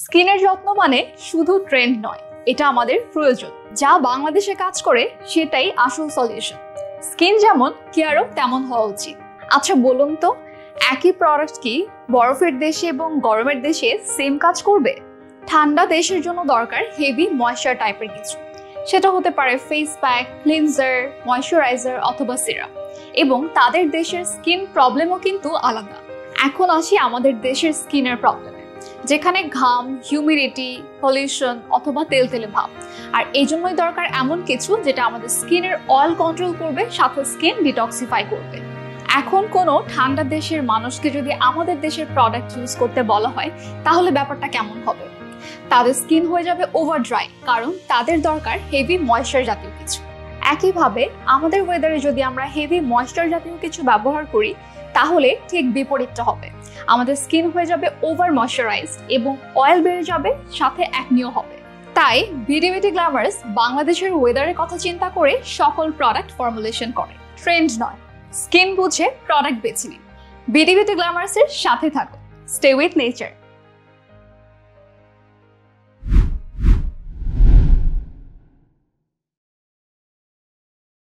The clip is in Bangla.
স্কিনের যত্ন মানে শুধু ট্রেন্ড নয়, এটা আমাদের প্রয়োজন। যা বাংলাদেশে কাজ করে সেটাই আসল সলিউশন। স্কিন যেমন কেয়ারও তেমন হওয়া উচিত। আচ্ছা বলুন তো, একই প্রোডাক্ট কি বরফের দেশে এবং গরমের দেশে সেম কাজ করবে? ঠান্ডা দেশের জন্য দরকার হেভি ময়েশ্চার টাইপের কিছু। সেটা হতে পারে ফেস প্যাক, ক্লিনজার, ময়েশ্চারাইজার অথবা সিরাম। এবং তাদের দেশের স্কিন প্রবলেমও কিন্তু আলাদা। এখন আসি আমাদের দেশের স্কিনের প্রবলেমে, যেখানে ঘাম, হিউমিডিটি, পলিউশন অথবা তেলতেলে ভাব। আর এই জন্যই দরকার এমন কিছু যেটা আমাদের স্কিনের অয়েল কন্ট্রোল করবে, সাথে স্কিন ডিটক্সিফাই করবে। এখন কোনো ঠান্ডা দেশের মানুষকে যদি আমাদের দেশের প্রোডাক্ট ইউজ করতে বলা হয়, তাহলে ব্যাপারটা কেমন হবে? তাদের স্কিন হয়ে যাবে ওভার ড্রাই, কারণ তাদের দরকার হেভি ময়েশ্চার জাতীয় কিছু। একইভাবে আমাদের ওয়েদারে যদি আমরা হেভি ময়েশ্চার জাতীয় কিছু ব্যবহার করি, তাহলে ঠিক বিপরীতটা হবে। আমাদের স্কিন হয়ে যাবে ওভার ময়েশ্চারাইজ এবং অয়েল বেড়ে যাবে, সাথে অ্যাকনিও হবে। তাই বিডি বিউটি গ্ল্যামারস বাংলাদেশের ওয়েদারের কথা চিন্তা করে সকল প্রোডাক্ট ফর্মুলেশন করে। ট্রেন্ড নয়, স্কিন বুঝে প্রোডাক্ট বেছে নিন। বিডি বিউটি গ্ল্যামারসের সাথে থাকুন। Stay with nature.